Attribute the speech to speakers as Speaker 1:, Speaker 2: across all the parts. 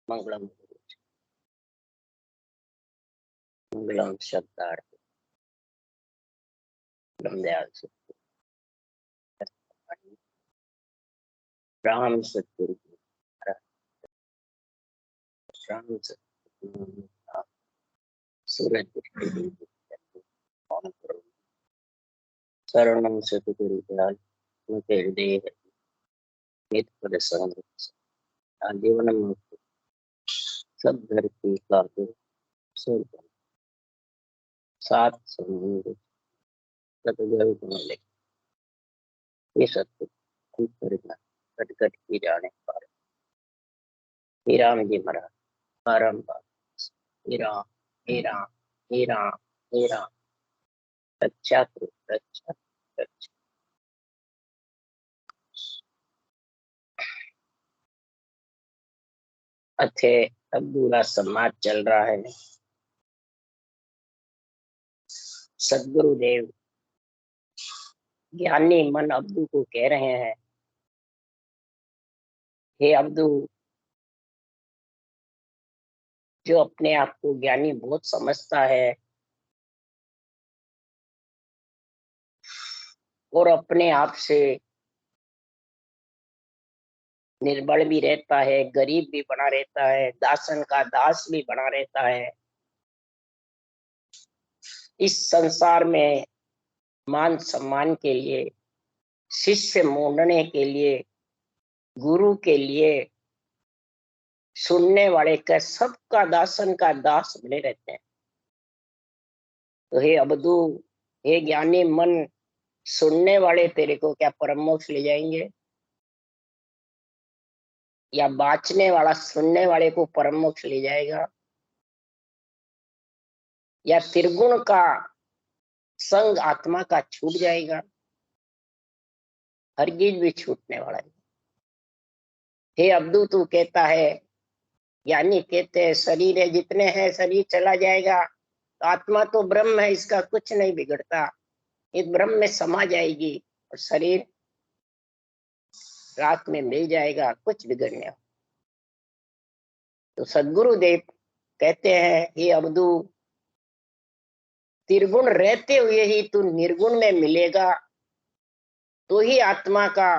Speaker 1: मंगलम मंगलम शब्दार्थ ब्रह्मदयाल राम सतगुरु राम सतगुरु सूरज शरणम सतगुरु दयाल मुझे हृदय नित प्रसन्न जीवन सब धरती का सात समुद्र सतगुरु मिले ये सत्य कट कट की जाने पर हे राम जी महाराज बारंबार हे राम हे राम हे राम हे राम रक्षा करो रक्षा रक्षा। अच्छे अब बुरा समाज चल रहा है। सदगुरुदेव ज्ञानी मन अब्दू को कह रहे हैं, हे अब्दू, जो अपने आप को ज्ञानी बहुत समझता है और अपने आप से निर्बल भी रहता है, गरीब भी बना रहता है, दासन का दास भी बना रहता है, इस संसार में मान सम्मान के लिए, शिष्य मोड़ने के लिए, गुरु के लिए, सुनने वाले का सबका दासन का दास बने रहते हैं। तो हे अब्दू, हे ज्ञानी मन, सुनने वाले तेरे को क्या परम मोक्ष ले जाएंगे, या बाँचने वाला सुनने वाले को परम मोक्ष ले जाएगा, या त्रिगुण का संग आत्मा का छूट जाएगा? हरगिज भी छूटने वाला नहीं। हे अब्दू, तू कहता है, ज्ञानी कहते हैं शरीर है, जितने हैं शरीर चला जाएगा, तो आत्मा तो ब्रह्म है, इसका कुछ नहीं बिगड़ता, इस ब्रह्म में समा जाएगी और शरीर रात में मिल जाएगा, कुछ बिगड़ने। तो सदगुरुदेव कहते हैं, हे अब्दू, त्रिगुण रहते हुए ही तू निर्गुण में मिलेगा तो ही आत्मा का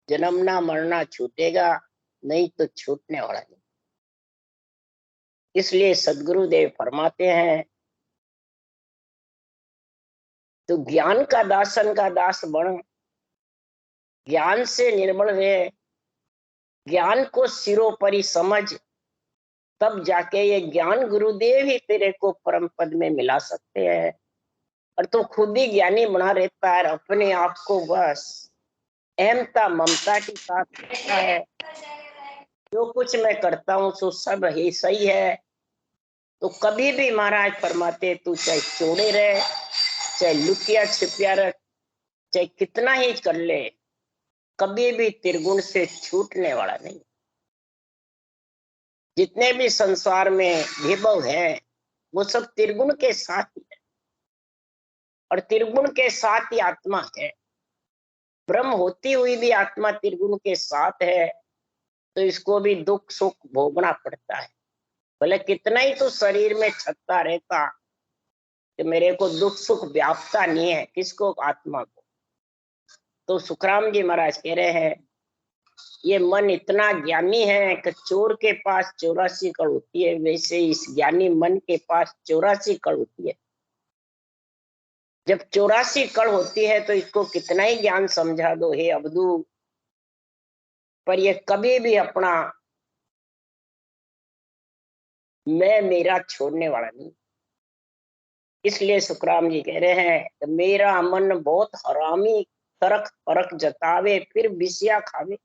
Speaker 1: जन्मना मरना छूटेगा, नहीं तो छूटने वाला नहीं। इसलिए सदगुरुदेव फरमाते हैं, तो ज्ञान का दासन का दास बन, ज्ञान से निर्मल रहे, ज्ञान को सिरोपरि समझ, तब जाके ये ज्ञान गुरुदेव ही तेरे को परम पद में मिला सकते हैं। और तो खुद ही ज्ञानी बना रहता है, अपने आप को बस अहमता ममता के साथ रहता है, जो कुछ मैं करता हूँ सो सब ही सही है। तो कभी भी महाराज फरमाते, तू चाहे चोरे रहे, चाहे लुकिया छिपिया रह, चाहे कितना ही कर ले, कभी भी त्रिगुण से छूटने वाला नहीं। जितने भी संसार में विभव है वो सब त्रिगुण के साथ ही है, और त्रिगुण के साथ ही आत्मा है। ब्रह्म होती हुई भी आत्मा त्रिगुण के साथ है, तो इसको भी दुख सुख भोगना पड़ता है। भले कितना ही तो शरीर में छत्ता रहता कि मेरे को दुख सुख व्यापता नहीं है, किसको? आत्मा को। तो सुखराम जी महाराज कह रहे हैं, ये मन इतना ज्ञानी है कि चोर के पास 84 कड़ होती है, वैसे इस ज्ञानी मन के पास 84 कड़ होती है। जब 84 कड़ होती है तो इसको कितना ही ज्ञान समझा दो हे अब्दू, पर ये कभी भी अपना मैं मेरा छोड़ने वाला नहीं। इसलिए सुखराम जी कह रहे हैं कि मेरा मन बहुत हरामी तरक फरक जतावे फिर बिसिया खावे।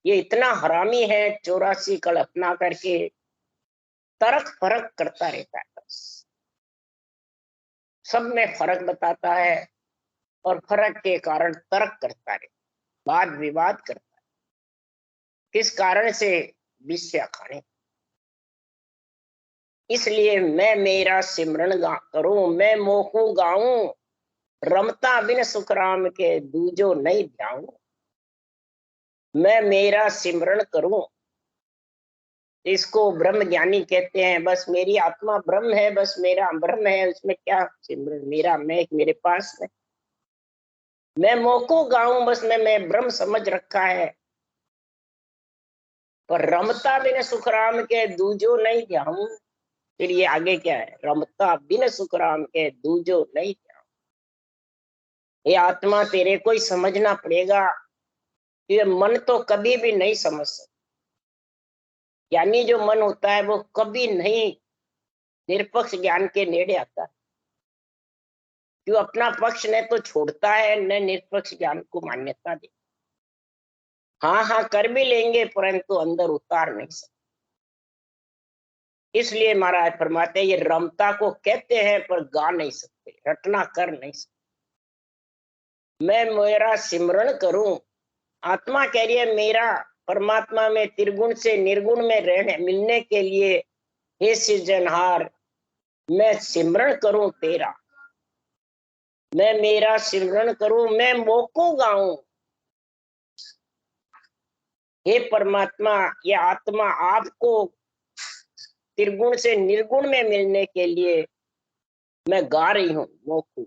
Speaker 1: ये इतना हरामी है, 84 कल अपना करके तरक फरक करता रहता है, बस सब में फर्क बताता है और फर्क के कारण तर्क करता है, वाद विवाद करता है। किस कारण से? विषय खाने। इसलिए मैं मेरा सिमरन करूं, मैं मोकू गाऊं, रमता बिन सुखराम के दूजो नहीं ध्याऊं। मैं मेरा सिमरन करूं, इसको ब्रह्म ज्ञानी कहते हैं। बस मेरी आत्मा ब्रह्म है, बस मेरा ब्रह्म है, उसमें क्या सिमरन? मेरा मैं मेरे पास है, मैं मोको गाऊं, बस मैं ब्रह्म समझ रखा है। पर रमता बिन सुखराम के दूजो नहीं ध्याऊं। फिर ये आगे क्या है? रमता बिन सुखराम के दूजो नहीं ध्याऊं। ये आत्मा तेरे को ही समझना पड़ेगा, ये मन तो कभी भी नहीं समझ सकता। यानी जो मन होता है वो कभी नहीं निरपक्ष ज्ञान के नेड़े आता है। क्यों? अपना पक्ष न तो छोड़ता है, न निरपक्ष ज्ञान को मान्यता दे। हाँ हाँ कर भी लेंगे परंतु अंदर उतार नहीं सकते। इसलिए महाराज फरमाते ये रमता को कहते हैं पर गा नहीं सकते, रटना कर नहीं सकते। मैं मेरा सिमरन करूं, आत्मा कह रही है मेरा परमात्मा में त्रिगुण से निर्गुण में रहने मिलने के लिए हे सृजनहार मैं सिमरन करूं तेरा, मैं मेरा सिमरन करूं, मैं मोको गाऊं। हे परमात्मा, ये आत्मा आपको त्रिगुण से निर्गुण में मिलने के लिए मैं गा रही हूं मोकू,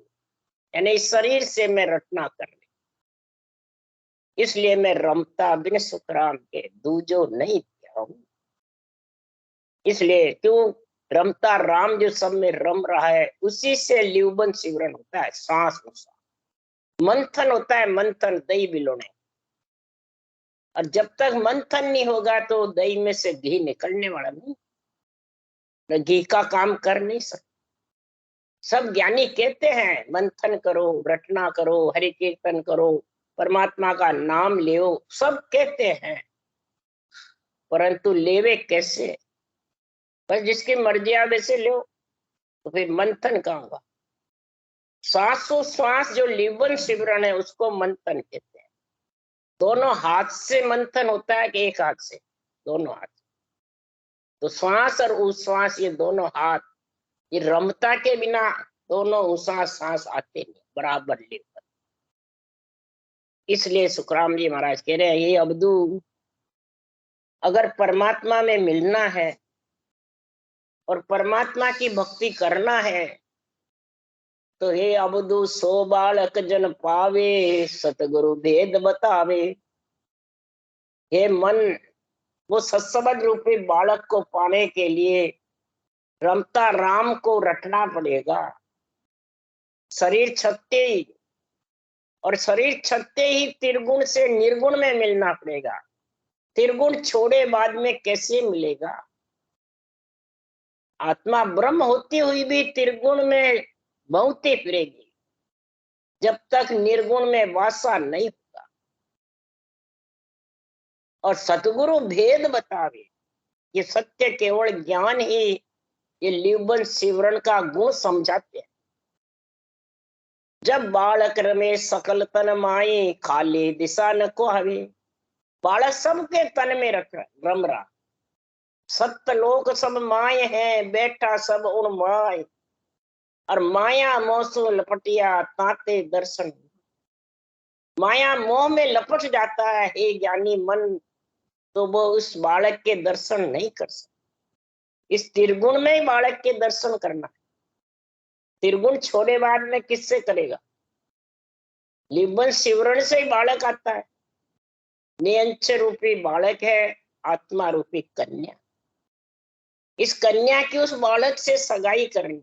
Speaker 1: यानी इस शरीर से मैं रटना कर रही। इसलिए मैं रमता बिन सुखराम के दूजो नहीं ध्याऊं। इसलिए क्यों? रमता राम जो सब में रम रहा है, उसी से लिवबन सिमरन होता है। सांस मंथन होता है, मंथन दही बिलोने। और जब तक मंथन नहीं होगा तो दही में से घी निकलने वाला नहीं, घी का काम कर नहीं सकता। सब ज्ञानी कहते हैं मंथन करो, रटना करो, हरि कीर्तन करो, परमात्मा का नाम ले, सब कहते हैं, परंतु लेवे कैसे? बस जिसकी मर्जी आ वैसे लो, तो फिर मंथन कहाँ होगा? श्वासोश्वास जो लिवन सिमरन है उसको मंथन कहते हैं। दोनों हाथ से मंथन होता है कि एक हाथ से? दोनों हाथ। तो श्वास और उश्वास ये दोनों हाथ, ये रमता के बिना दोनों उश्वास सांस आते नहीं बराबर लिवन। इसलिए सुखराम जी महाराज कह रहे हैं ये अब्दू, अगर परमात्मा में मिलना है और परमात्मा की भक्ति करना है तो हे अब्दू सो बालक जन पावे, सतगुरु भेद बतावे। हे मन, वो सत्संग रूपी बालक को पाने के लिए रमता राम को रटना पड़ेगा। शरीर छत्ते ही, और शरीर छत्ते ही त्रिगुण से निर्गुण में मिलना पड़ेगा। त्रिगुण छोड़े बाद में कैसे मिलेगा? आत्मा ब्रह्म होती हुई भी त्रिगुण में बहुते फिरेगी जब तक निर्गुण में वासा नहीं होगा। और सतगुरु भेद बतावे, ये सत्य केवल ज्ञान ही ये लिवबन सिमरन का गुण समझाते हैं। जब बालक रमे सकल तन माई, खाली दिशा न को हवे। बालक सबके तन में रम रहा, सत्य लोक सब माए हैं, बैठा सब उन माए, और माया मोसो लपटिया ताते दर्शन। माया मोह में लपट जाता है हे ज्ञानी मन, तो वो उस बालक के दर्शन नहीं कर सकता। इस त्रिगुण में ही बालक के दर्शन करना है। त्रिगुण छोड़े बाद में किससे करेगा? लिवन सिमरन से ही बालक आता है। नियंच रूपी बालक है आत्मा रूपी कन्या। इस कन्या की उस बालक से सगाई करनी,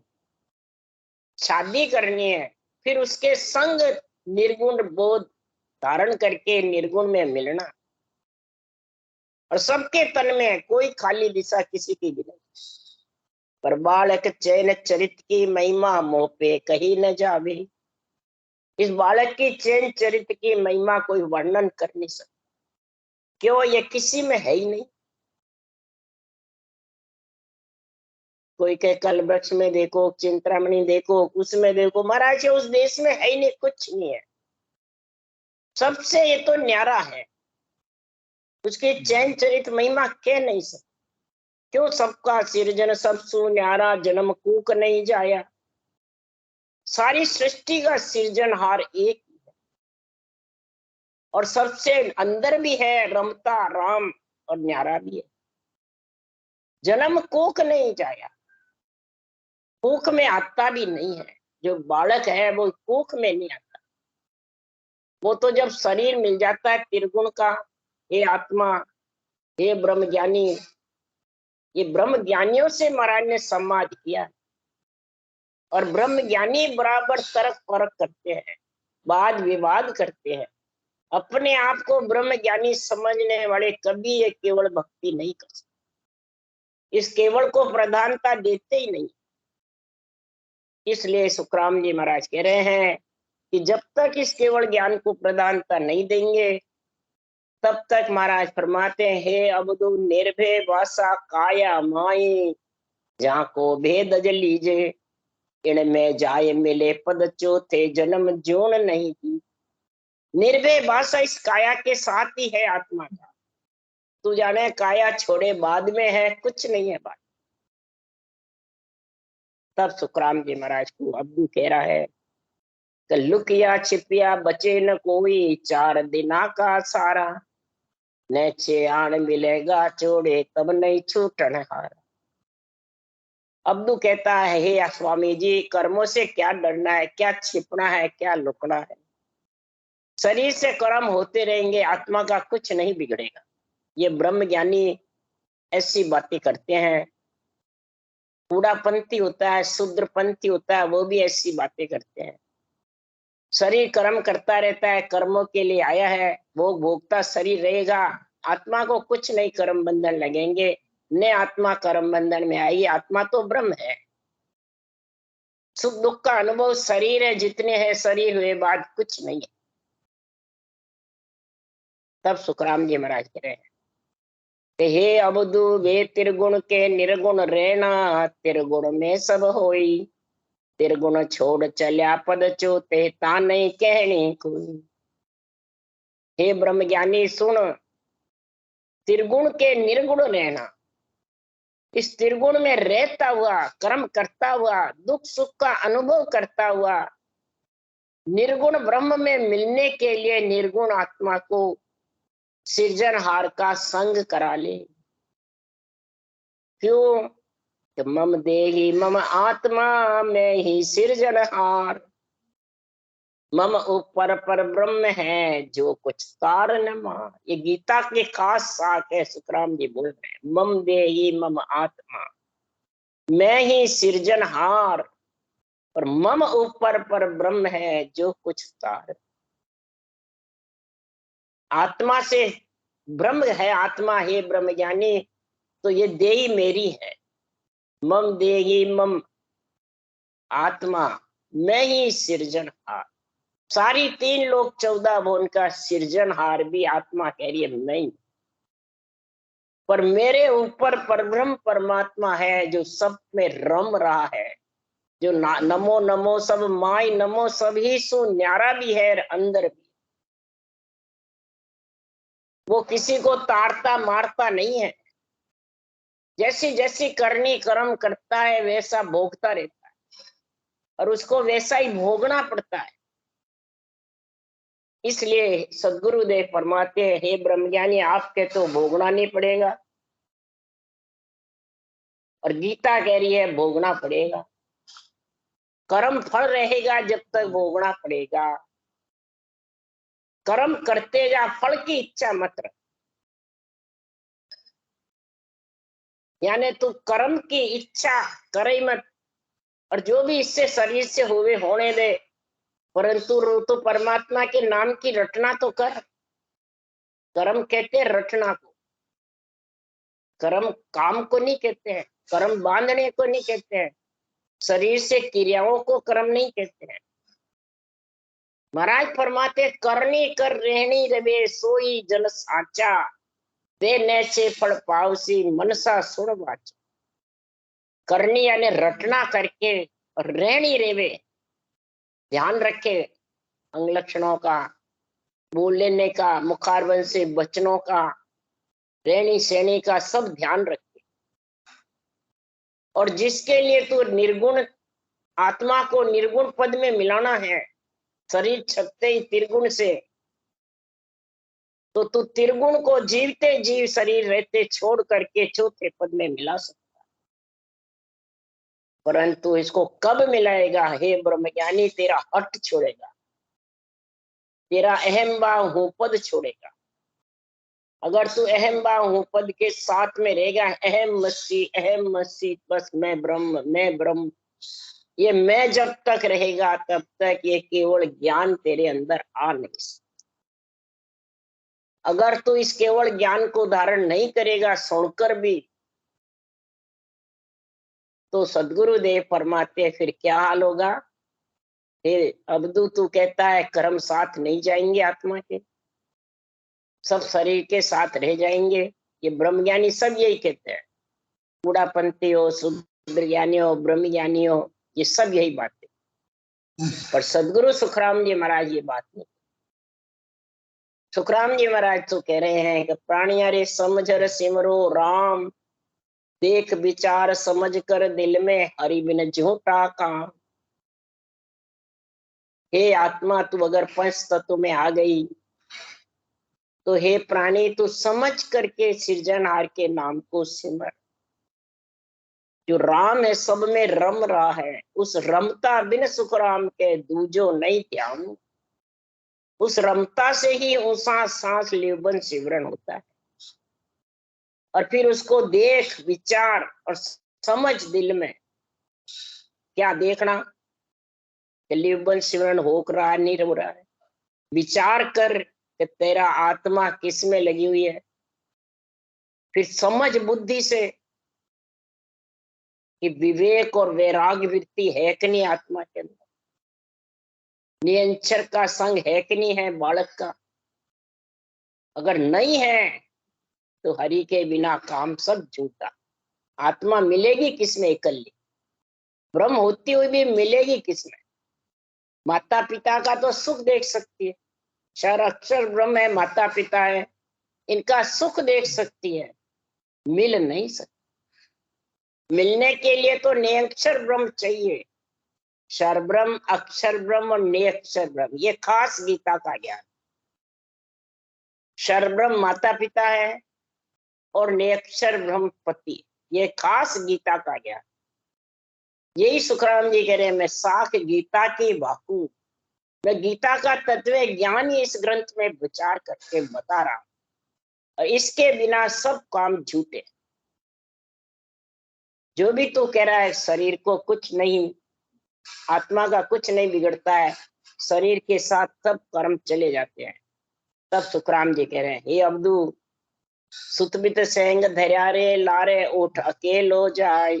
Speaker 1: शादी करनी है, फिर उसके संग निर्गुण बोध धारण करके निर्गुण में मिलना। और सबके तन में कोई खाली दिशा किसी की भी नहीं। पर बालक चैन चरित की महिमा मोह पे कहीं न जावे। इस बालक की चैन चरित्र की महिमा कोई वर्णन कर नहीं सकता, क्यों? ये किसी में है ही नहीं। कोई के कल वृक्ष में देखो, चिंतामणि देखो, उसमें देखो, महाराज उस देश में है ही नहीं, कुछ नहीं है। सबसे ये तो न्यारा है, उसके चैन चरित्र महिमा कह नहीं सकते। क्यों? सबका सिरजन सब सु न्यारा, जन्म कूक नहीं जाया। सारी सृष्टि का सृजनहार एक है, और सबसे अंदर भी है, रमता राम और न्यारा भी है। जन्म कोख नहीं जाया, कोख में आता भी नहीं है। जो बालक है वो कोख में नहीं आता, वो तो जब शरीर मिल जाता है त्रिगुण का, हे आत्मा, हे ब्रह्म ज्ञानी, ये ब्रह्म ज्ञानियों से महाराज ने संवाद किया। और ब्रह्म ज्ञानी बराबर तर्क परख करते हैं, वाद विवाद करते हैं। अपने आप को ब्रह्म ज्ञानी समझने वाले कभी ये केवल भक्ति नहीं कर सकते, इस केवल को प्रधानता देते ही नहीं। इसलिए सुखराम जी महाराज कह रहे हैं कि जब तक इस केवल ज्ञान को प्रधानता नहीं देंगे, तब तक महाराज फरमाते हैं, हे अबदु निर्भय वासा काया माई, जहाँ को भेद लीजे, इनमें जाए मिले पद चौथे, जन्म जोन नहीं की। निर्भय भाषा इस काया के साथ ही है आत्मा का। तू जाने काया छोड़े बाद में है, कुछ नहीं है बात। तब सुखराम जी महाराज को अब्दू कह रहा है कि लुकिया छिपिया बचे न कोई, 4 दिना का सारा, नेचे आन मिलेगा चोड़े, तब नहीं छूटन हारा। अब्दू कहता है, हे स्वामी जी, कर्मों से क्या डरना है, क्या छिपना है, क्या लुकना है। शरीर से कर्म होते रहेंगे, आत्मा का कुछ नहीं बिगड़ेगा। ये ब्रह्म ज्ञानी ऐसी बातें करते हैं। कूड़ापंथी होता है, शूद्रपंथी होता है, वो भी ऐसी बातें करते हैं। शरीर कर्म करता रहता है, कर्मों के लिए आया है, भोग भोगता शरीर रहेगा, आत्मा को कुछ नहीं कर्म बंधन लगेंगे। न आत्मा कर्म बंधन में आई, आत्मा तो ब्रह्म है। सुख दुख का अनुभव शरीर है, जितने हैं शरीर हुए बाद कुछ नहीं है। तब सुखराम जी महाराज कह रहे हैं, हे अबदु वे त्रिगुण के निर्गुण रहना, त्रिगुण में सब होई, त्रिगुण छोड़ चल्या पद चोते, ता नहीं कहनी कोई। हे ब्रह्म ज्ञानी सुन, त्रिगुण के निर्गुण रहना, इस त्रिगुण में रहता हुआ, कर्म करता हुआ, दुख सुख का अनुभव करता हुआ, निर्गुण ब्रह्म में मिलने के लिए निर्गुण आत्मा को सृजनहार का संग करा ले। क्यों? तो मम देही मम आत्मा में ही सृजनहार, मम ऊपर पर ब्रह्म है जो कुछ तार न मार। ये गीता के खास साख है, सुखराम जी बोल रहे हैं, मम देही मम आत्मा, मैं ही सृजनहार, और मम ऊपर पर ब्रह्म है जो कुछ तार। आत्मा से ब्रह्म है, आत्मा है ब्रह्म ज्ञानी, तो ये देही मेरी है। मम देही मम आत्मा, मैं ही सृजनहार। सारी 3 लोग 14 भुवन का सृजनहार भी आत्मा कह रही है नहीं, पर मेरे ऊपर परब्रह्म परमात्मा है जो सब में रम रहा है, जो नमो नमो सब माई नमो सब ही सु न्यारा भी है अंदर भी। वो किसी को ताड़ता मारता नहीं है, जैसी जैसी करनी कर्म करता है वैसा भोगता रहता है, और उसको वैसा ही भोगना पड़ता है। इसलिए सदगुरुदेव फरमाते हैं, हे ब्रह्मज्ञानी, आपके तो भोगना नहीं पड़ेगा, और गीता कह रही है भोगना पड़ेगा। कर्म फल रहेगा जब तक भोगना पड़ेगा। कर्म करते जा, फल की इच्छा मत रख। यानी तू कर्म की इच्छा करे मत, और जो भी इससे शरीर से हुए होने दे, परंतु तो परमात्मा के नाम की रटना तो कर। कर्म कहते हैं रटना को, कर्म काम को नहीं कहते हैं, कर्म बांधने को नहीं कहते हैं, शरीर से क्रियाओं को कर्म नहीं कहते हैं। महाराज फरमाते करनी कर रहनी रवे सोई जन साचा, दे नैचे फल पावसी मनसा सुन वाचा। करनी यानी रटना करके, और रहनी रेवे ध्यान रखे अंग लक्षणों का, बोलने का, मुखारबंद से वचनों का, रहनी सहनी का सब ध्यान रखे। और जिसके लिए तू निर्गुण आत्मा को निर्गुण पद में मिलाना है, शरीर छकते ही त्रिगुण से, तो तू त्रिगुण को जीवते जीव शरीर रहते छोड़ करके चौथे पद में मिला सकता। परंतु इसको कब मिलाएगा? हे ब्रह्मज्ञानी, तेरा हट छोड़ेगा, तेरा अहम भाव हूं पद छोड़ेगा। अगर तू अहम भाव हूं पद के साथ में रहेगा, अहम मसी बस मैं ब्रह्म, ये मैं जब तक रहेगा तब तक ये केवल ज्ञान तेरे अंदर आ नहीं सकता। अगर तू इस केवल ज्ञान को धारण नहीं करेगा सुनकर भी, तो सदगुरु देव फरमाते फिर क्या हाल होगा? हे अब्दू, तू कहता है कर्म साथ नहीं जाएंगे आत्मा के, सब शरीर के साथ रह जाएंगे। ये ब्रह्मज्ञानी सब यही कहते हैं, कूड़ापंथी हो, शुद्ध ज्ञानी हो, ब्रह्म ज्ञानी हो, ये सब यही बातें। पर सदगुरु सुखराम जी महाराज ये बात नहीं। सुखराम जी महाराज तो कह रहे हैं कि प्राणिया रे समझ सिमरो राम, देख विचार समझ कर दिल में हरि बिन झूठा काम। हे आत्मा, तू अगर पंच तत्व में आ गई तो हे प्राणी, तू समझ करके सृजनहार के नाम को सिमर। जो राम है सब में रम रहा है, उस रमता बिन सुखराम के दूजो नहीं ध्यान। उस रमता से ही ऊंसा सांस लेवन सिमरन होता है। और फिर उसको देख विचार और समझ दिल में। क्या देखना? लिवन सिमरन हो रहा है नहीं हो रहा है। विचार कर कि तेरा आत्मा किस में लगी हुई है। फिर समझ बुद्धि से कि विवेक और वैराग्य वृत्ति है कि नहीं आत्मा के अंदर, निरंतर का संग है कि नहीं है बालक का। अगर नहीं है तो हरि के बिना काम सब झूठा। आत्मा मिलेगी किसमें? इकल्ली। ब्रह्म होती हुई भी मिलेगी किसमें? माता पिता का तो सुख देख सकती है, क्षर अक्षर ब्रह्म है, माता पिता है, इनका सुख देख सकती है, मिल नहीं सकती। मिलने के लिए तो निरक्षर ब्रह्म चाहिए। क्षर ब्रह्म, अक्षर ब्रह्म और निरक्षर ब्रह्म, ये खास गीता का ज्ञान। क्षर ब्रह्म माता पिता है और निरक्षर ब्रह्म पति, ये खास गीता का ज्ञान। यही सुखराम जी कह रहे हैं, मैं साख गीता की बाकू, मैं गीता का तत्व ज्ञान ही इस ग्रंथ में विचार करके बता रहा हूं। और इसके बिना सब काम झूठे। जो भी तू कह रहा है शरीर को कुछ नहीं, आत्मा का कुछ नहीं बिगड़ता है, शरीर के साथ सब कर्म चले जाते हैं। तब सुखराम जी कह रहे हैं, हे अब्दू, सुतबित सेंग धर्या रे लारे उठ अकेलो जाए,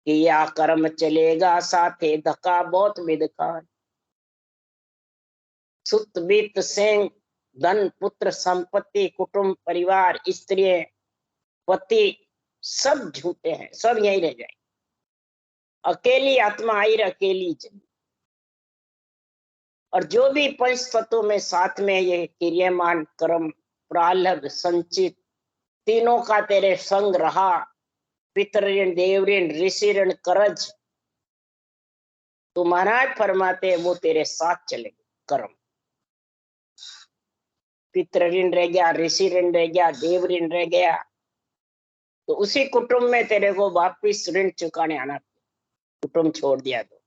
Speaker 1: किया कर्म चलेगा साथे धक्का बहुत विदका। सुतबित सेंग, धन पुत्र संपत्ति कुटुंब परिवार स्त्री पति सब झूठे हैं, सब यही रह जाए। अकेली आत्मा आई अकेली चली। और जो भी पंच तत्वों में साथ में ये क्रियमान कर्म प्रारब्ध संचित तीनों का तेरे संग रहा, पितर ऋण देव ऋण ऋषि ऋण करज, तो महाराज फरमाते वो तेरे साथ चलेंगे। कर्म पितर ऋण रह गया, ऋषि ऋण रह गया, देव ऋण रह गया, तो उसी कुटुंब में तेरे को वापिस ऋण चुकाने आना। कुटुंब छोड़ दिया तो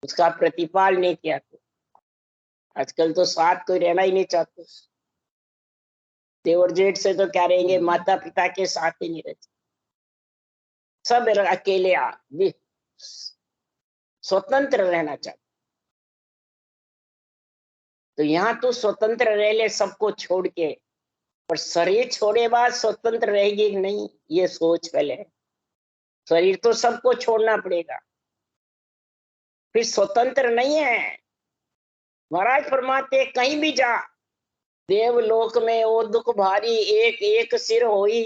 Speaker 1: उसका प्रतिपाल नहीं किया तो आजकल तो साथ कोई रहना ही नहीं चाहते। देवर जेठ से तो क्या रहेंगे, माता पिता के साथ ही नहीं रहते, सब अकेले स्वतंत्र रहना चाहते। तो यहाँ तो स्वतंत्र रह ले सबको छोड़ के, पर शरीर छोड़े बाद स्वतंत्र रहेगी कि नहीं ये सोच पहले। शरीर तो सबको छोड़ना पड़ेगा, फिर स्वतंत्र नहीं है। महाराज फरमाते कहीं भी जा, देवलोक में ओ दुख भारी, एक एक सिर होई,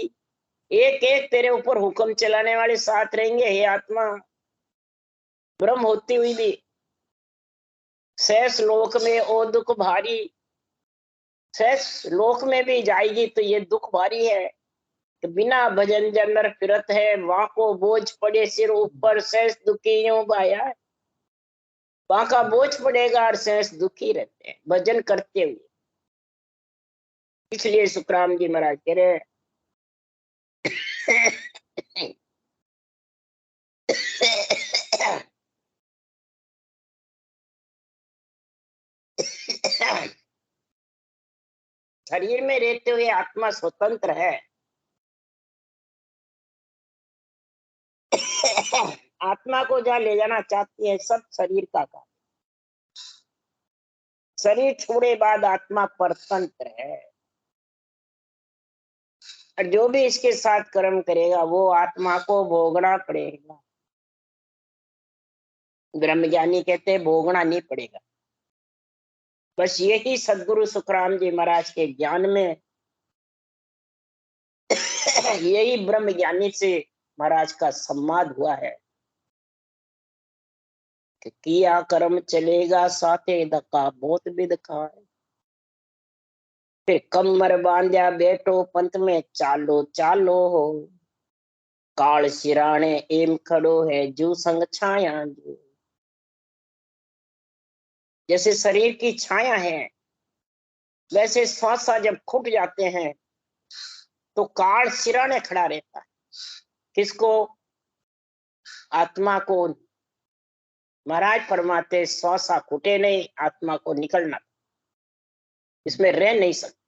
Speaker 1: एक एक तेरे ऊपर हुक्म चलाने वाले साथ रहेंगे। हे आत्मा, ब्रह्म होती हुई भी शेष लोक में ओ दुख भारी, शेष लोक में भी जाएगी तो ये दुख भारी है कि बिना भजन जनर फिरत है, वहां को बोझ पड़े सिर ऊपर, शेष दुखी यूं भाया है। वहां का बोझ पड़ेगा और शेष दुखी रहते हैं भजन करते हुए। इसलिए सुखराम जी महाराज कह रहे शरीर में रहते हुए आत्मा स्वतंत्र है। आत्मा को जहाँ ले जाना चाहती है सब शरीर का काम। शरीर छोड़े बाद आत्मा परतंत्र है, और जो भी इसके साथ कर्म करेगा वो आत्मा को भोगना पड़ेगा। ब्रह्मज्ञानी कहते हैं भोगना नहीं पड़ेगा। बस यही सदगुरु सुखराम जी महाराज के ज्ञान में यही ब्रह्म ज्ञानी से महाराज का संवाद हुआ है कि किया कर्म चलेगा साथे धक्का बहुत विध खाए, फिर कमर बांध्या बैठो पंथ में चालो चालो हो, काल सिराने एम खड़ो है जू संग छाया जो। जैसे शरीर की छाया है वैसे श्वासा जब खुट जाते हैं तो काल सिराने खड़ा रहता है। किसको? आत्मा को। महाराज फरमाते श्वासा खुटे नहीं, आत्मा को निकलना, इसमें रह नहीं सकते।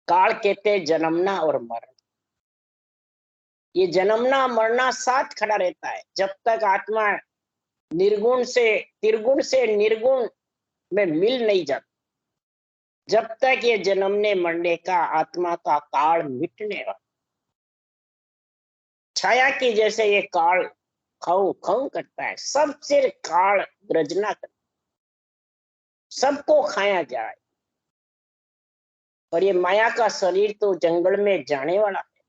Speaker 1: काल कहते जन्मना और मरना। ये जन्मना मरना साथ खड़ा रहता है जब तक आत्मा निर्गुण से त्रिगुण से निर्गुण में मिल नहीं जाता। जब तक ये जन्मने मरने का आत्मा का काल मिटने वाला, छाया की जैसे ये काल खाऊ खाऊ करता है, सब सिर काल गर्जना करता, सबको खाया जाए। और ये माया का शरीर तो जंगल में जाने वाला है।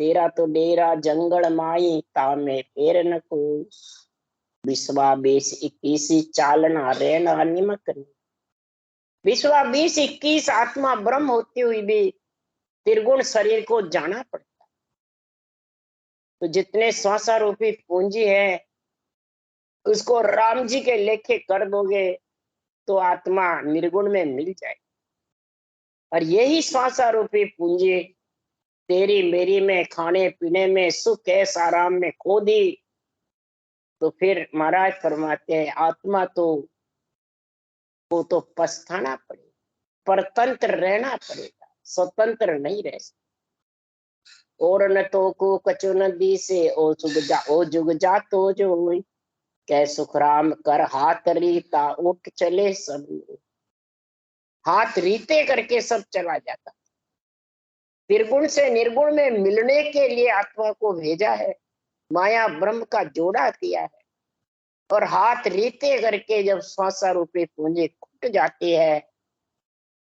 Speaker 1: तेरा तो डेरा जंगल माई तामे पैर न कोई, विश्वा 20-21 चालना रहना निमक। विश्वा 20-21 आत्मा ब्रह्म होती हुई भी त्रिगुण शरीर को जाना पड़ता। तो जितने श्वासा रूपी पूंजी है उसको राम जी के लेखे कर दोगे तो आत्मा निर्गुण में मिल जाए। और यही श्वासा रूपी पूंजी तेरी मेरी में खाने पीने में सुख ऐस आराम में खो दी तो फिर महाराज फरमाते हैं आत्मा तो वो तो पछताना पड़ेगा, परतंत्र रहना पड़ेगा, स्वतंत्र नहीं रह सकता। और न तो को कचो नदी से ओ जुग जा तो जो कै सुखराम कर हाथ रीता उठ चले सब, हाथ रीते करके सब चला जाता। त्रिगुण से निर्गुण में मिलने के लिए आत्मा को भेजा है, माया ब्रह्म का जोड़ा किया है। और हाथ रीते करके जब श्वासा रूपी पूंजी खुट जाती है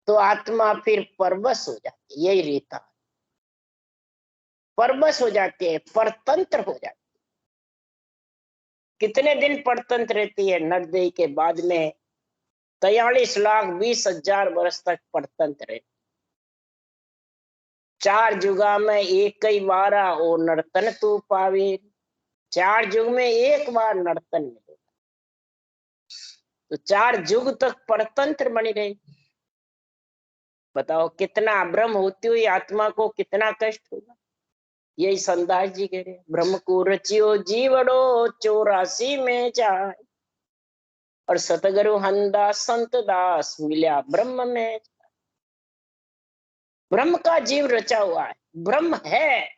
Speaker 1: तो आत्मा फिर परवश हो जाती है। यही रीता, परवश हो जाती है, परतंत्र हो जाती है। कितने दिन परतंत्र रहती है? नरदेही के बाद में 43,20,000 वर्ष तक परतंत्र रहती। 4 जुगा में एक ही बारा ओ नर्तन तू पावे, 4 युग में एक बार नर्तन मिलेगा। तो 4 युग तक परतंत्र बनी रही। बताओ कितना ब्रह्म होती हुई आत्मा को कितना कष्ट होगा। यही संदास जी कह रहे, ब्रह्म को रचियो जीवड़ो 84 में जाए, और सतगुरु हंदा संत दास मिला ब्रह्म में। ब्रह्म का जीव रचा हुआ है, ब्रह्म है,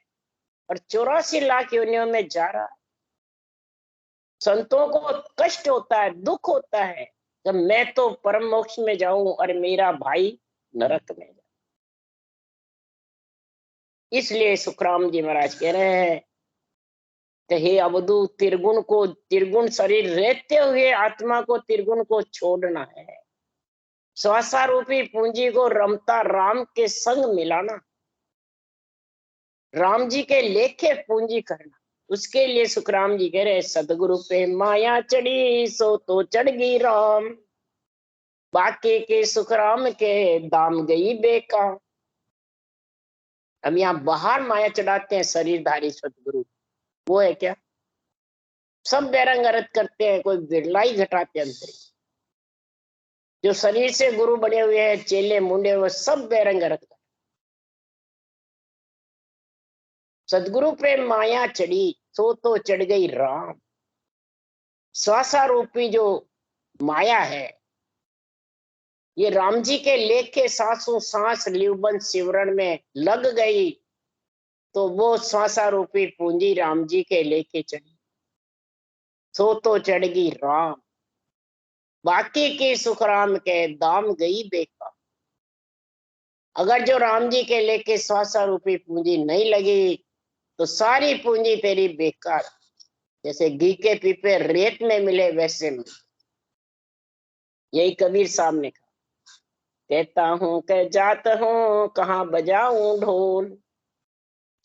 Speaker 1: और 84 लाख योनियों में जा रहा है। संतों को कष्ट होता है, दुख होता है जब मैं तो परम मोक्ष में जाऊं और मेरा भाई नरक में जाए। इसलिए सुखराम जी महाराज कह रहे हैं कि हे अवधू, त्रिगुण शरीर रहते हुए आत्मा को त्रिगुण को छोड़ना है। श्वासारूपी पूंजी को रमता राम के संग मिलाना, राम जी के लेखे पूंजी करना। उसके लिए सुखराम जी कह रहे, सदगुरु पे माया चढ़ी सो तो चढ़ गई राम, बाकी के सुखराम के दाम गई बेकार। हम यहाँ बाहर माया चढ़ाते हैं शरीरधारी सदगुरु, वो है क्या? सब बेरंग अर्थ करते हैं, कोई बिरला ही घटाते अंतरी। जो शरीर से गुरु बने हुए हैं, चेले मुंडे, वो सब बेरंग अर्थ। सदगुरु पे माया चढ़ी सो तो चढ़ गई राम। श्वासारूपी जो माया है, ये राम जी के लेखे सांसों सांस लिवबंद सिमरन में लग गई, तो वो श्वासारूपी पूंजी राम जी के लेके चढ़ी, सो तो चढ़ गई राम, बाकी की सुखराम के दाम गई बेकार। अगर जो राम जी के लेके श्वासारूपी पूंजी नहीं लगी तो सारी पूंजी तेरी बेकार। जैसे घी के पीपे रेत में मिले वैसे मिले। यही कबीर साहब ने कहा, कहता हूं कि जात हूं कहाँ बजाऊं ढोल,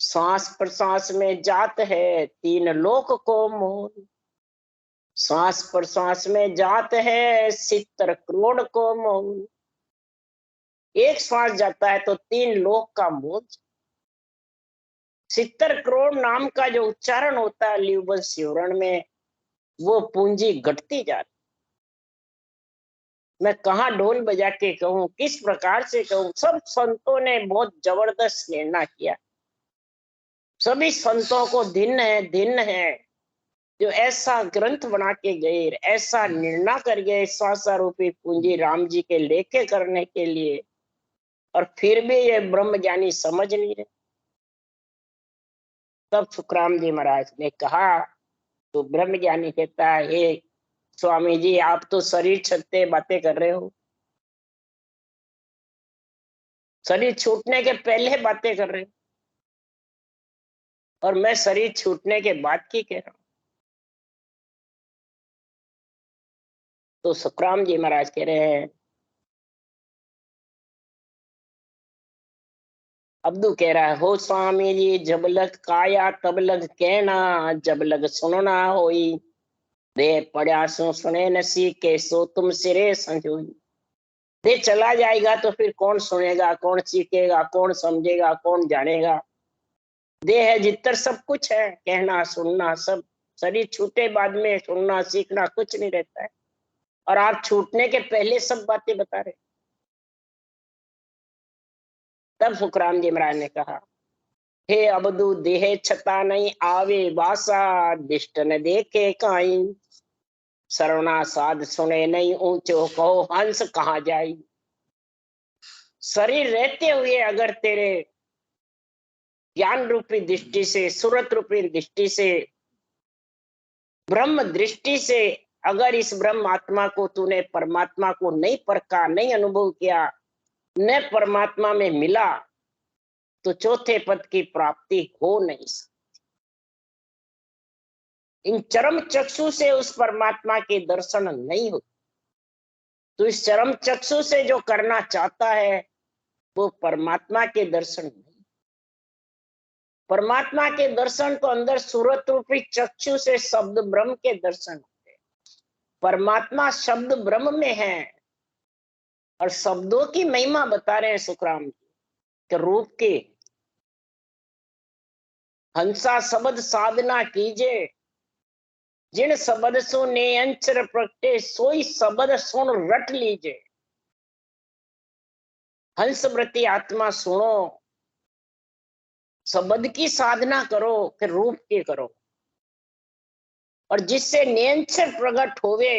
Speaker 1: सांस प्रश्वास में जात है तीन लोक को मोल। सांस प्रश्वास में जात है 70 करोड़ को मोल। एक श्वास जाता है तो 3 लोक का मोल। 70 करोड़ नाम का जो उच्चारण होता है लिवबंद सिमरन में, वो पूंजी घटती जा रही। मैं कहाँ ढोल बजा के कहूँ, किस प्रकार से कहूँ। सब संतों ने बहुत जबरदस्त निर्णय किया। सभी संतों को दिन है जो ऐसा ग्रंथ बना के गए, ऐसा निर्णय कर गए श्वासारूपी पूंजी राम जी के लेखे करने के लिए, और फिर भी ये ब्रह्म ज्ञानी समझ नहीं रहे। तब सुखराम जी महाराज ने कहा, तो ब्रह्म ज्ञानी कहता है, हे स्वामी जी, आप तो शरीर छूटते बातें कर रहे हो, शरीर छूटने के पहले बातें कर रहे हो, और मैं शरीर छूटने के बाद की कह रहा हूं। तो सुखराम जी महाराज कह रहे हैं, अब्दू कह रहा है, हो स्वामी जी, जब लग काया तब लग कहना, जब लग सुनना होई, दे पड़ा सो सुने न सीखे सो तुम सिरे संजोई। दे चला जाएगा तो फिर कौन सुनेगा, कौन सीखेगा, कौन समझेगा, कौन जानेगा। देह है जितर सब कुछ है, कहना सुनना सब। शरीर छूटे बाद में सुनना सीखना कुछ नहीं रहता है, और आप छूटने के पहले सब बातें बता रहे। तब सुखराम जी महाराज ने कहा, हे अबदू, देह छता नहीं आवे वासा, दिष्ट न देखे काई, सरवना साध सुने नहीं ऊंचो कहो हंस कहाँ जाई। शरीर रहते हुए अगर तेरे ज्ञान रूपी दृष्टि से, सूरत रूपी दृष्टि से, ब्रह्म दृष्टि से अगर इस ब्रह्म आत्मा को तूने परमात्मा को नहीं परखा, नहीं अनुभव किया, न परमात्मा में मिला, तो चौथे पद की प्राप्ति हो नहीं सकती। इन चरम चक्षु से उस परमात्मा के दर्शन नहीं होते। तो इस चरम चक्षु से जो करना चाहता है वो परमात्मा के दर्शन नहीं। परमात्मा के दर्शन तो अंदर सूरत रूपी चक्षु से शब्द ब्रह्म के दर्शन होते हैं। परमात्मा शब्द ब्रह्म में है, और शब्दों की महिमा बता रहे हैं सुखराम जी कि रूप के हंसा शब्द साधना कीजे, जिन शब्द सो ने अंचर प्रगटे, सोई शब्द सुन रट लीजे। हंस वृत्ति आत्मा सुनो, शब्द की साधना करो, फिर रूप की करो, और जिससे नियंचर प्रकट होवे,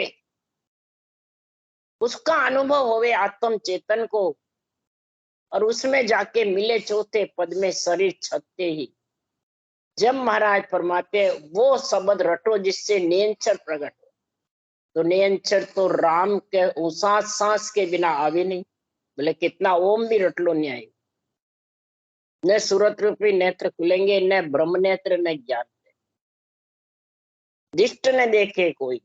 Speaker 1: उसका अनुभव होवे आत्म चेतन को, और उसमें जाके मिले चौथे पद में शरीर छत्ते ही। जब महाराज फरमाते वो शब्द रटो जिससे नियंचर प्रकट हो, तो नियंचर तो राम के सांस सांस के बिना आवे नहीं। बोले कितना ओम भी रट लो नहीं आएगा। न सूरत रूपी नेत्र खुलेंगे, न ब्रह्म नेत्र, न ज्ञान। दिष्ट न देखे कोई,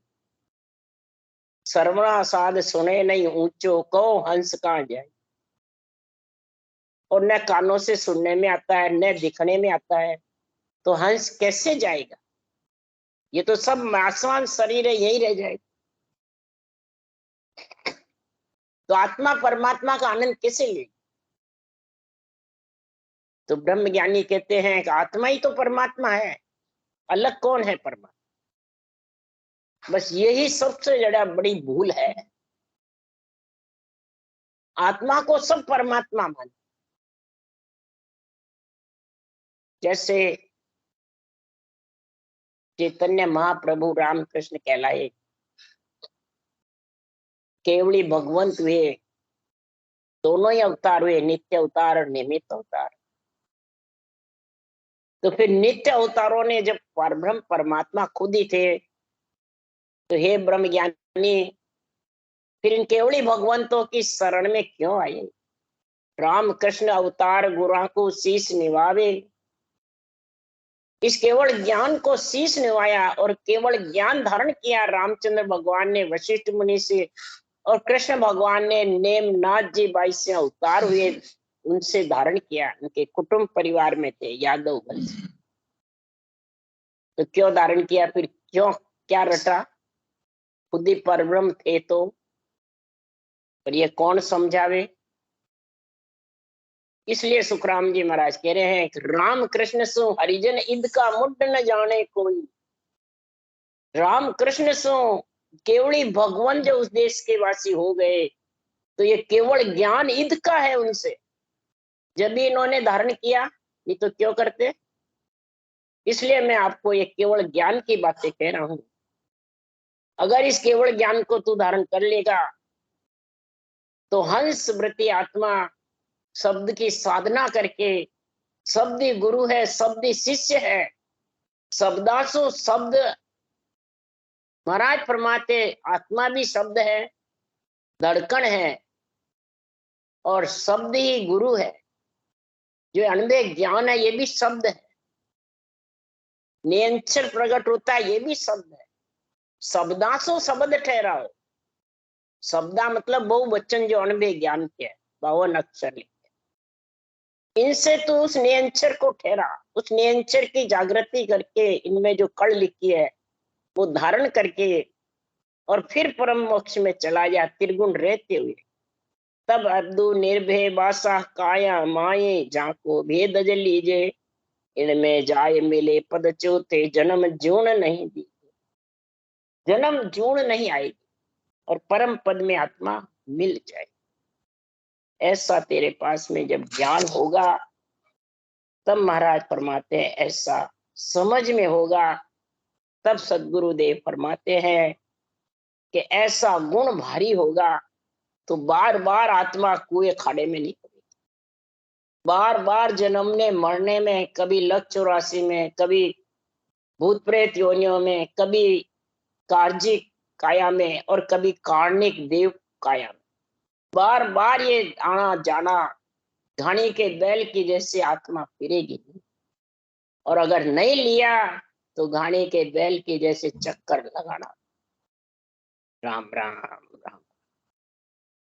Speaker 1: सर्वना साध सुने नहीं ऊंचो, कहो हंस कहाँ जाए। और न कानों से सुनने में आता है, न दिखने में आता है, तो हंस कैसे जाएगा? ये तो सब आसमान शरीर है, यही रह जाएगा। तो आत्मा परमात्मा का आनंद कैसे ले? तो ब्रह्म ज्ञानी कहते हैं कि आत्मा ही तो परमात्मा है, अलग कौन है परमात्मा? बस यही सबसे ज्यादा बड़ी भूल है। आत्मा को सब परमात्मा मान, जैसे चैतन्य महाप्रभु रामकृष्ण कहलाए, केवली भगवंत हुए, दोनों ही अवतार हुए, नित्य अवतार और निमित्त अवतार। तो फिर नित्य अवतारों ने जब परब्रह्म परमात्मा खुद ही थे, तो हे ब्रह्म ज्ञानी, फिर इन केवली भगवंतों की शरण में क्यों आए? राम कृष्ण अवतार गुरा को शीश निभावे, इस केवल ज्ञान को शीश निभाया और केवल ज्ञान धारण किया रामचंद्र भगवान ने वशिष्ठ मुनि से, और कृष्ण भगवान ने नेमनाथ जी 22 से अवतार हुए, उनसे धारण किया। उनके कुटुंब परिवार में थे यादव वंश। तो क्यों धारण किया? फिर क्यों क्या रटा? खुद ही परब्रह्म थे तो। पर ये कौन समझावे? इसलिए सुखराम जी महाराज कह रहे हैं कि राम कृष्ण सो हरिजन ईद का मुड्ड न जाने कोई। राम कृष्ण सो केवली भगवान जो उस देश के वासी हो गए, तो ये केवल ज्ञान ईद का है उनसे, जब भी इन्होंने धारण किया, नहीं तो क्यों करते? इसलिए मैं आपको ये केवल ज्ञान की बातें कह रहा हूं। अगर इस केवल ज्ञान को तू धारण कर लेगा, तो हंस वृत्ति आत्मा शब्द की साधना करके, शब्द ही गुरु है, शब्द ही शिष्य है, शब्दासु शब्द महाराज फरमाते, आत्मा भी शब्द है, धड़कन है, और शब्द ही गुरु है। जो अनबे ज्ञान है, ये भी शब्द है। निरंतर प्रकट होता है, ये भी शब्द है। शब्दासु शब्द ठहराओ। शब्दा मतलब बहुवचन, जो अनबे ज्ञान के है, 52 अक्षर लिखे, इनसे तू उस निरंतर को ठहरा। उस निरंतर की जागृति करके, इनमें जो कड़ लिखी है वो धारण करके, और फिर परम मोक्ष में चला जा त्रिगुण रहते हुए। तब अब्दु निर्भय बासा काया माये, जाको भेद लीजे, इनमें जाय मिले पद चौथे, जन्म जून नहीं दी। जन्म जून नहीं आएगी और परम पद में आत्मा मिल जाए। ऐसा तेरे पास में जब ज्ञान होगा, तब महाराज फरमाते हैं ऐसा समझ में होगा, तब सदगुरुदेव फरमाते हैं कि ऐसा गुण भारी होगा, तो बार बार आत्मा कुएं खाड़े में नहीं पड़ेगी। बार बार जन्मने मरने में, कभी लक 84 में, कभी भूत प्रेत योनियों में, कभी कार्जिक काया में, और कभी कार्णिक देव काया में। बार बार ये आना जाना घानी के बैल की जैसे आत्मा फिरेगी। और अगर नहीं लिया, तो घानी के बैल की जैसे चक्कर लगाना। राम राम राम।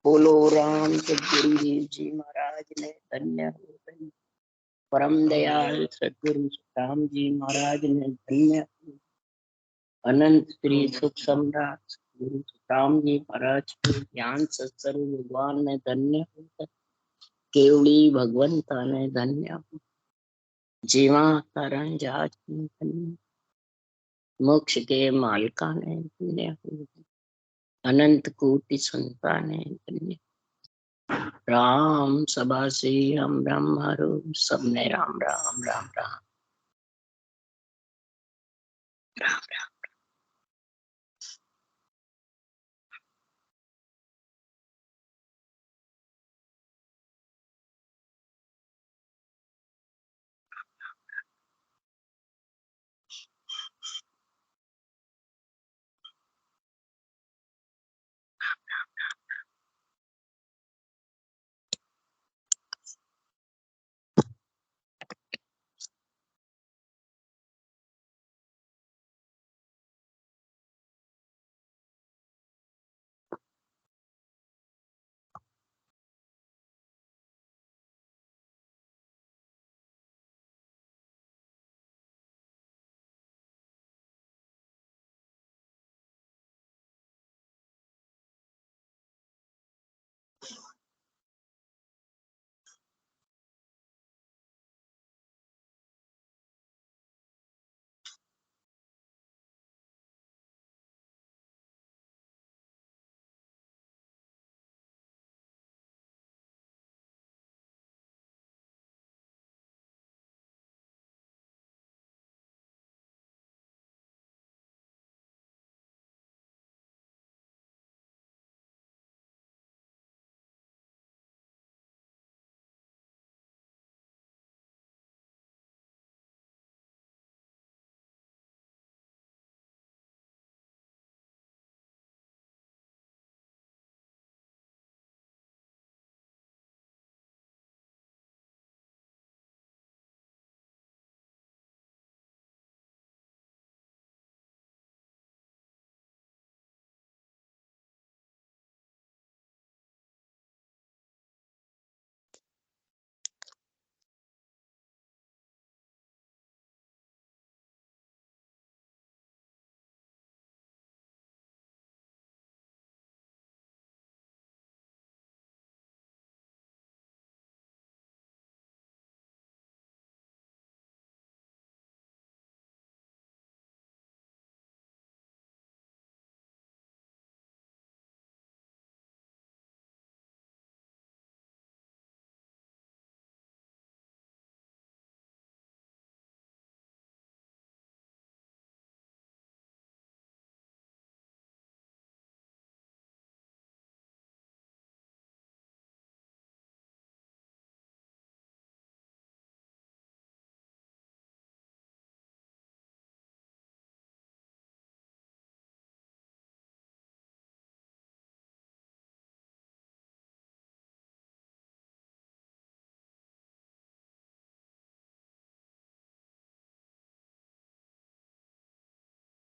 Speaker 1: बोलो राम सदगुरु जी महाराज ने धन्य हो, धन्य। परम दयाल सदगुरु राम जी महाराज ने धन्य हो। अनंत श्री सुख सम्राट गुरु राम जी महाराज के ज्ञान सत्सर्व भगवान ने धन्य हो। केवड़ी भगवंता ने धन्य हो। जीवा करण जहाज ने धन्य, मोक्ष के मालिका ने धन्य हो। अनंत कोटि संतान ने धन्य। राम सभा से हम ब्रह्म रूप सबने राम राम राम राम राम राम।